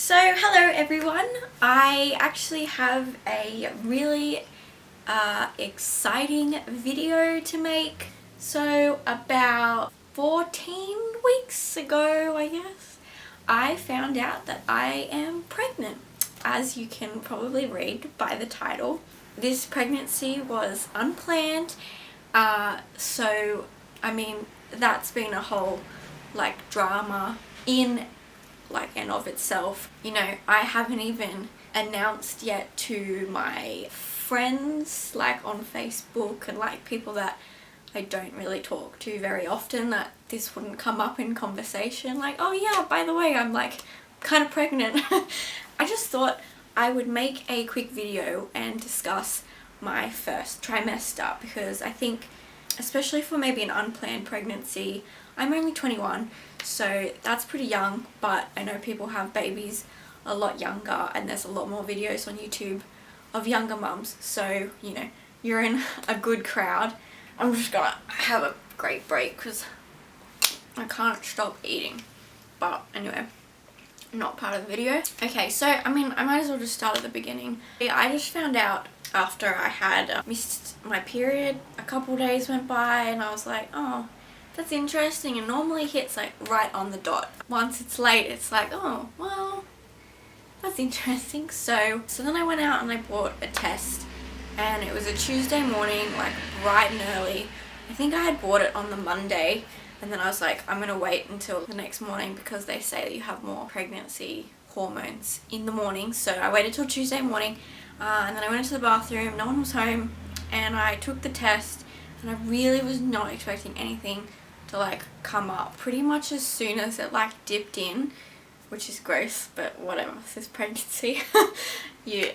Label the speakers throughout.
Speaker 1: So hello everyone, I actually have a really exciting video to make. So about 14 weeks ago, I guess, I found out that I am pregnant, as you can probably read by the title. This pregnancy was unplanned, so I mean that's been a whole drama in and of itself. You know, I haven't even announced yet to my friends on Facebook and people that I don't really talk to very often that this wouldn't come up in conversation, oh yeah, by the way, I'm kind of pregnant. I just thought I would make a quick video and discuss my first trimester, because I think, especially for maybe an unplanned pregnancy, I'm only 21, so that's pretty young, but I know people have babies a lot younger and there's a lot more videos on YouTube of younger mums, so you know, you're in a good crowd. I'm just gonna have a great break because I can't stop eating. But anyway, not part of the video. Okay, so I mean, I might as well just start at the beginning. I just found out after I had missed my period. A couple days went by and I was like, oh, that's interesting. It normally hits right on the dot. Once it's late, it's oh, well, that's interesting. So then I went out and I bought a test, and it was a Tuesday morning, bright and early. I think I had bought it on the Monday, and then I was like, I'm gonna wait until the next morning because they say that you have more pregnancy hormones in the morning. So I waited till Tuesday morning, and then I went into the bathroom, no one was home, and I took the test, and I really was not expecting anything to come up. Pretty much as soon as it dipped in, which is gross, but whatever, this is pregnancy. you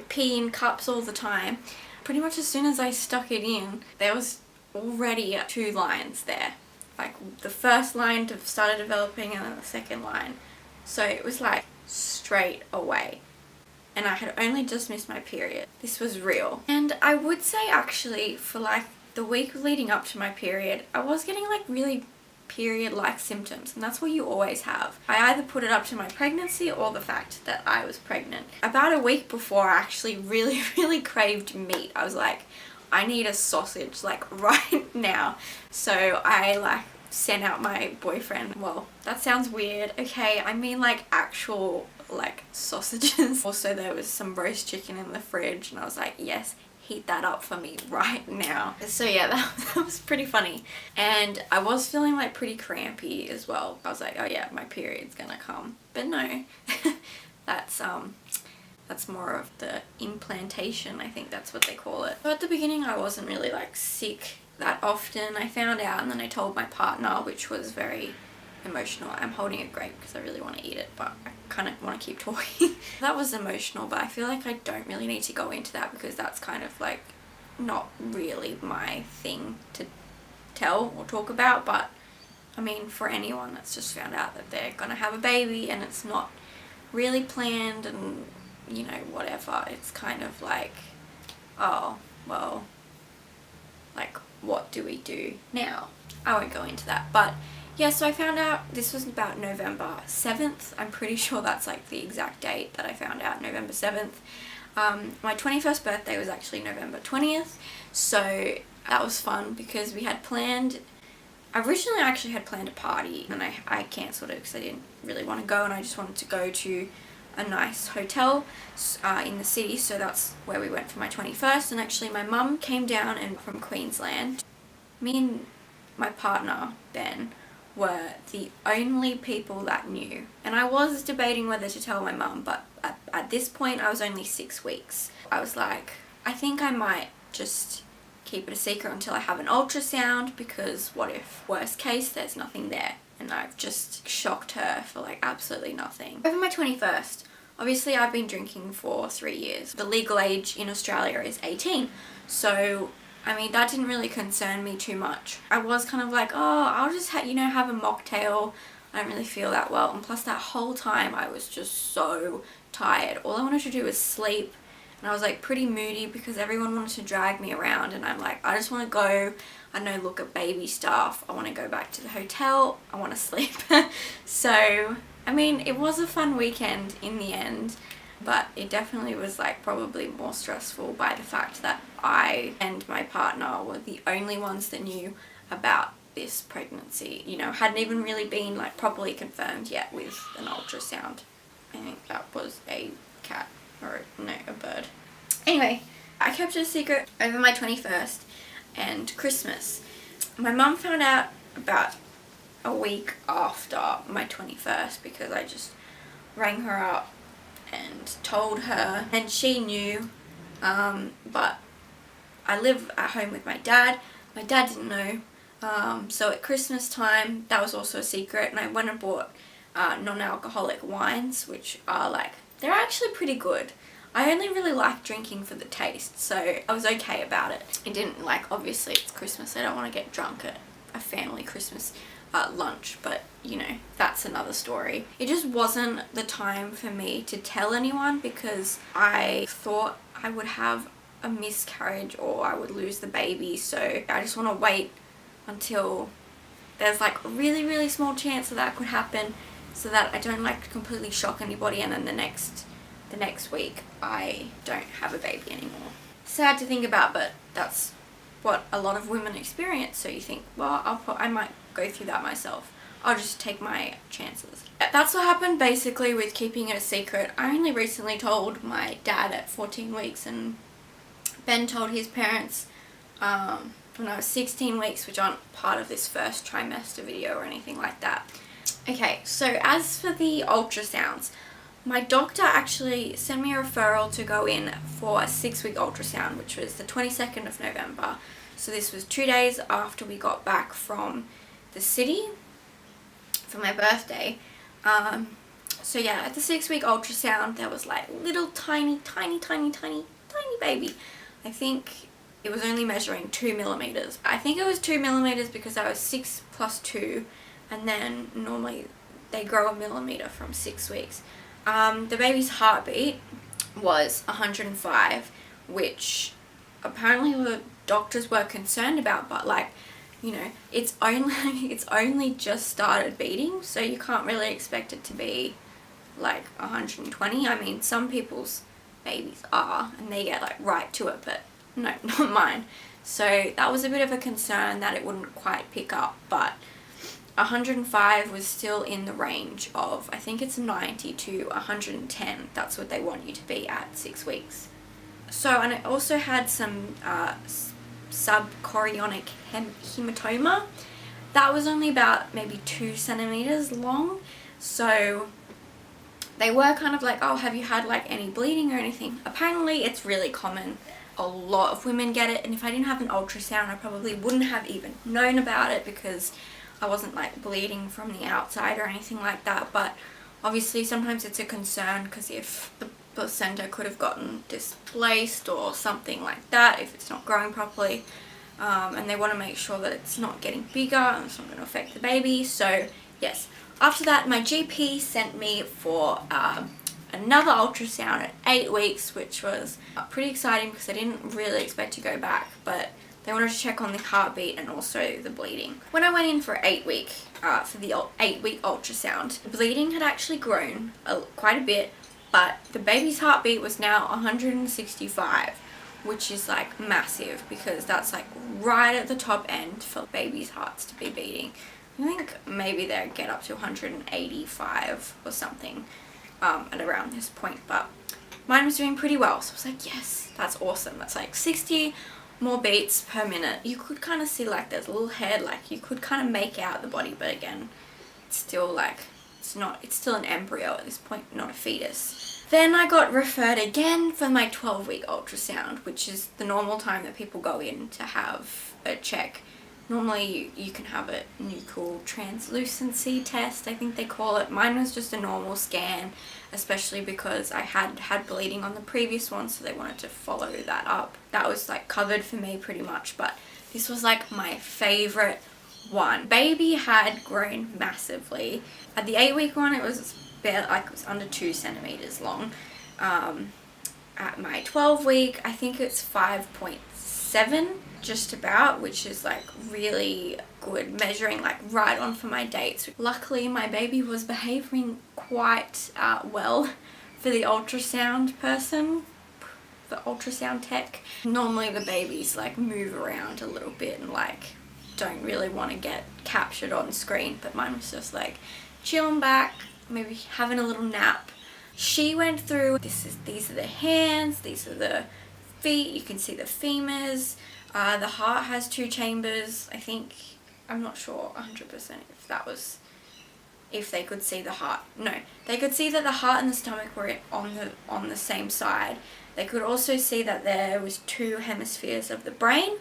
Speaker 1: pee in cups all the time. Pretty much as soon as I stuck it in, there was already 2 lines there. The first line started developing and then the second line. So it was straight away. And I had only just missed my period. This was real. And I would say actually for the week leading up to my period, I was getting really period-like symptoms, and that's what you always have. I either put it up to my pregnancy or the fact that I was pregnant. About a week before, I actually really craved meat. I was like, I need a sausage right now. So I sent out my boyfriend. Well, that sounds weird. Okay, I mean actual sausages. Also, there was some roast chicken in the fridge and I was like, yes, heat that up for me right now. So yeah, that was pretty funny. And I was feeling pretty crampy as well. I was like, oh yeah, my period's gonna come. But no, that's more of the implantation, I think that's what they call it. So at the beginning I wasn't really sick that often. I found out and then I told my partner, which was very emotional. I'm holding a grape because I really want to eat it, but I kind of want to keep talking. That was emotional, but I feel I don't really need to go into that because that's kind of not really my thing to tell or talk about. But I mean, for anyone that's just found out that they're gonna have a baby and it's not really planned and you know, whatever, it's kind of oh, well, what do we do now? I won't go into that, but yeah, so I found out this was about November 7th. I'm pretty sure that's the exact date that I found out, November 7th. My 21st birthday was actually November 20th, so that was fun because we had planned, originally I actually had planned a party and I cancelled it because I didn't really want to go and I just wanted to go to a nice hotel in the city, so that's where we went for my 21st. And actually my mum came down and from Queensland. Me and my partner Ben were the only people that knew, and I was debating whether to tell my mum, but at this point I was only 6 weeks. I was like, I think I might just keep it a secret until I have an ultrasound, because what if, worst case, there's nothing there and I've just shocked her for absolutely nothing. Over my 21st, obviously I've been drinking for 3 years. The legal age in Australia is 18, so I mean, that didn't really concern me too much. I was kind of oh, I'll just have a mocktail. I don't really feel that well. And plus that whole time I was just so tired. All I wanted to do was sleep. And I was pretty moody because everyone wanted to drag me around. And I'm I just want to go, I don't know, look at baby stuff. I want to go back to the hotel. I want to sleep. So I mean, it was a fun weekend in the end, but it definitely was like probably more stressful by the fact that I and my partner were the only ones that knew about this pregnancy. You know, hadn't even really been like properly confirmed yet with an ultrasound. I think that was a cat, or no, a bird. Anyway, I kept it a secret over my 21st and Christmas. My mum found out about a week after my 21st because I just rang her up and told her, and she knew, but I live at home with my dad. My dad didn't know, so at Christmas time that was also a secret, and I went and bought non-alcoholic wines, which are like, they're actually pretty good. I only really like drinking for the taste, so I was okay about it. I didn't like, obviously it's Christmas, I don't want to get drunk at a family Christmas lunch, but you know, that's another story. It just wasn't the time for me to tell anyone because I thought I would have a miscarriage or I would lose the baby, so I just want to wait until there's like a really, really small chance that could happen so that I don't like completely shock anybody and then the next week I don't have a baby anymore. Sad to think about, but that's what a lot of women experience. So you think, well, I might go through that myself. I'll just take my chances. That's what happened basically with keeping it a secret. I only recently told my dad at 14 weeks, and Ben told his parents when I was 16 weeks, which aren't part of this first trimester video or anything like that. Okay, so as for the ultrasounds, my doctor actually sent me a referral to go in for a 6-week ultrasound, which was the 22nd of November. So this was 2 days after we got back from the city for my birthday. So yeah, at the 6-week ultrasound, there was like little tiny baby. I think it was only measuring 2 millimeters. I think it was 2 millimeters because I was 6 plus 2, and then normally they grow a millimeter from 6 weeks. The baby's heartbeat was 105, which apparently the doctors were concerned about, but like, you know, it's only just started beating, so you can't really expect it to be like 120. I mean, some people's babies are, and they get like right to it, but no, not mine. So that was a bit of a concern that it wouldn't quite pick up, but 105 was still in the range of, I think it's 90 to 110. That's what they want you to be at 6 weeks. So, and I also had some subchorionic hematoma. That was only about maybe 2 centimeters long. So they were kind of like, oh, have you had like any bleeding or anything? Apparently it's really common. A lot of women get it, and if I didn't have an ultrasound, I probably wouldn't have even known about it because I wasn't like bleeding from the outside or anything like that. But obviously sometimes it's a concern because if the placenta could have gotten displaced or something like that, if it's not growing properly, and they want to make sure that it's not getting bigger and it's not going to affect the baby. So yes, after that my GP sent me for another ultrasound at 8 weeks, which was pretty exciting because I didn't really expect to go back, but they wanted to check on the heartbeat and also the bleeding. When I went in for 8 week, for the 8-week ultrasound, the bleeding had actually grown quite a bit, but the baby's heartbeat was now 165, which is like massive because that's like right at the top end for babies' hearts to be beating. I think maybe they get up to 185 or something at around this point, but mine was doing pretty well, so I was like, yes, that's awesome. That's like 60 more beats per minute. You could kind of see like there's a little head, like you could kind of make out the body, but again, it's still like, it's still an embryo at this point, not a fetus. Then I got referred again for my 12-week ultrasound, which is the normal time that people go in to have a check. Normally you can have a nuchal translucency test, I think they call it. Mine was just a normal scan, especially because I had bleeding on the previous one, so they wanted to follow that up. That was like covered for me pretty much, but this was like my favorite one. Baby had grown massively. At the 8-week one, it was under 2 centimeters long. At my 12-week, I think it's 5.7 7 just about, which is like really good, measuring like right on for my dates. Luckily my baby was behaving quite well for the ultrasound person, the ultrasound tech. Normally the babies like move around a little bit and like don't really want to get captured on screen, but mine was just like chilling back, maybe having a little nap. She went through, these are the hands, these are the feet, you can see the femurs. The heart has 2 chambers, I think. I'm not sure 100% if that was, if they could see the heart. No, they could see that the heart and the stomach were on the same side. They could also see that there was 2 hemispheres of the brain,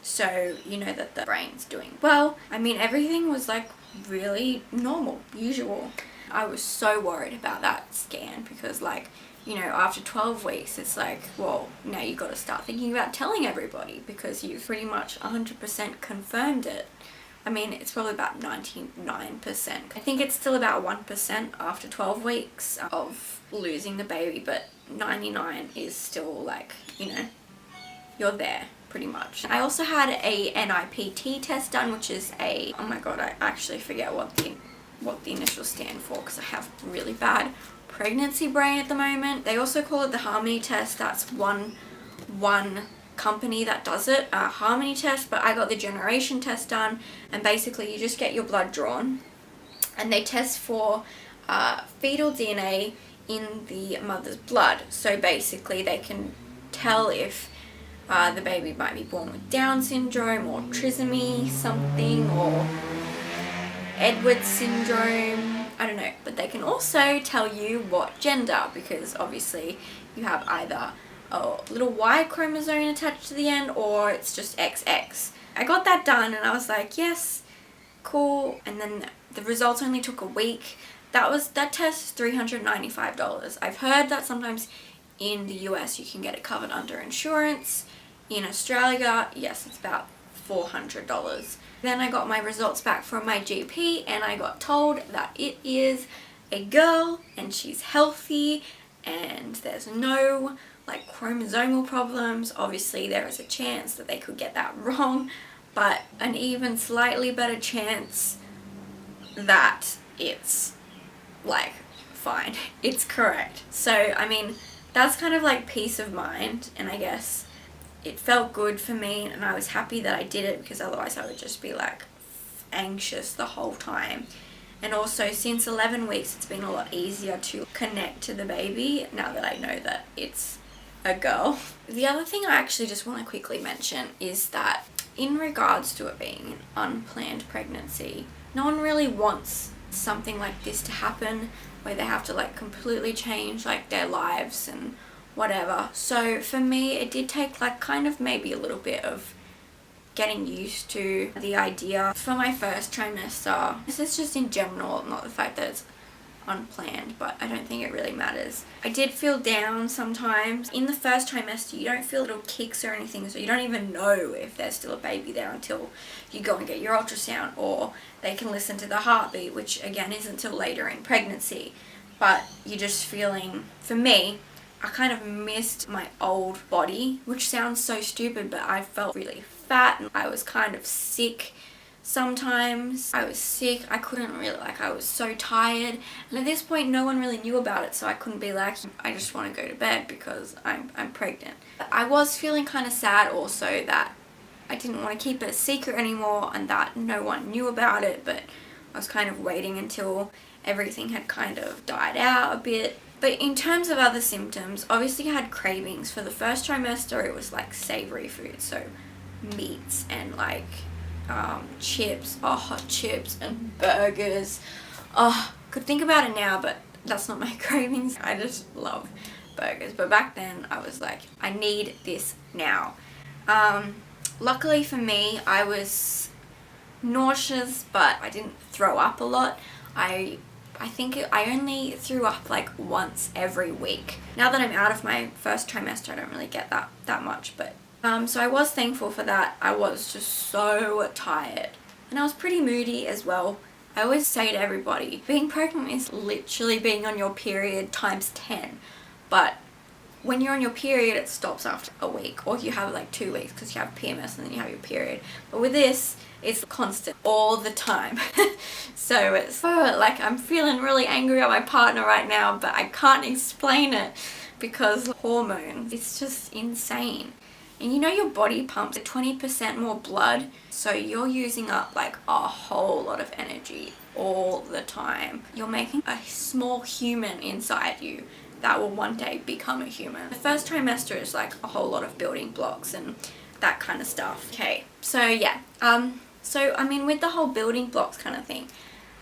Speaker 1: so you know that the brain's doing well. I mean, everything was like really normal, usual. I was so worried about that scan because, like, you know, after 12 weeks it's like, well, now you got to start thinking about telling everybody because you've pretty much 100% confirmed it. I mean, it's probably about 99%. I think it's still about 1% after 12 weeks of losing the baby, but 99 is still like, you know, you're there pretty much. I also had a NIPT test done, which is a, oh my god, I actually forget what the initials stand for because I have really bad pregnancy brain at the moment. They also call it the Harmony test. That's one company that does it, Harmony test, but I got the generation test done, and basically you just get your blood drawn and they test for fetal DNA in the mother's blood. So basically they can tell if the baby might be born with Down syndrome or trisomy something or Edwards syndrome, I don't know. But they can also tell you what gender, because obviously you have either a little Y chromosome attached to the end or it's just XX. I got that done and I was like, yes, cool. And then the results only took a week. That test is $395. I've heard that sometimes in the US you can get it covered under insurance. In Australia, yes, it's about $400. Then I got my results back from my GP and I got told that it is a girl and she's healthy and there's no like chromosomal problems. Obviously there is a chance that they could get that wrong, but an even slightly better chance that it's like fine, it's correct. So I mean, that's kind of like peace of mind, and I guess it felt good for me and I was happy that I did it because otherwise I would just be like anxious the whole time. And also since 11 weeks it's been a lot easier to connect to the baby now that I know that it's a girl. The other thing I actually just want to quickly mention is that in regards to it being an unplanned pregnancy, no one really wants something like this to happen where they have to like completely change like their lives and whatever. So for me it did take like kind of maybe a little bit of getting used to the idea. For my first trimester, this is just in general, not the fact that it's unplanned, but I don't think it really matters. I did feel down sometimes. In the first trimester you don't feel little kicks or anything, so you don't even know if there's still a baby there until you go and get your ultrasound, or they can listen to the heartbeat, which again isn't until later in pregnancy. But you're just feeling, for me, I kind of missed my old body, which sounds so stupid, but I felt really fat and I was kind of sick sometimes. I was sick, I couldn't really, like, I was so tired, and at this point no one really knew about it, so I couldn't be like, I just want to go to bed because I'm pregnant. But I was feeling kind of sad also that I didn't want to keep it a secret anymore and that no one knew about it, but I was kind of waiting until everything had kind of died out a bit. But in terms of other symptoms, obviously I had cravings. For the first trimester it was like savory food, so meats and like chips, hot chips and burgers. Could think about it now, but that's not my cravings. I just love burgers. But back then I was like, I need this now. Luckily for me, I was nauseous, but I didn't throw up a lot. I think I only threw up like once every week. Now that I'm out of my first trimester, I don't really get that much, but so I was thankful for that. I was just so tired and I was pretty moody as well. I always say to everybody, being pregnant is literally being on your period times 10, but when you're on your period, it stops after a week, or you have like 2 weeks because you have PMS and then you have your period. But with this, it's constant all the time. So it's like I'm feeling really angry at my partner right now, but I can't explain it because hormones, it's just insane. And you know your body pumps 20% more blood, so you're using up like a whole lot of energy all the time. You're making a small human inside you that will one day become a human. The first trimester is like a whole lot of building blocks and that kind of stuff. Okay, so yeah, so I mean, with the whole building blocks kind of thing,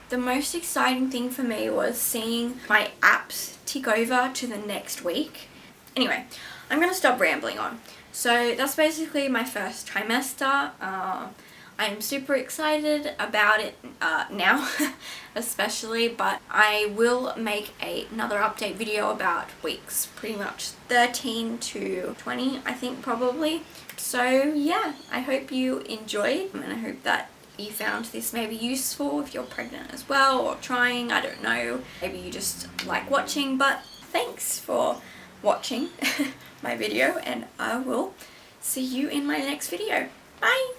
Speaker 1: the most exciting thing for me was seeing my apps tick over to the next week. Anyway, I'm gonna stop rambling on. So that's basically my first trimester. I'm super excited about it now, especially, but I will make another update video about weeks, pretty much 13 to 20, I think, probably. So yeah, I hope you enjoyed, and I hope that you found this maybe useful if you're pregnant as well, or trying, I don't know. Maybe you just like watching, but thanks for watching my video, and I will see you in my next video. Bye!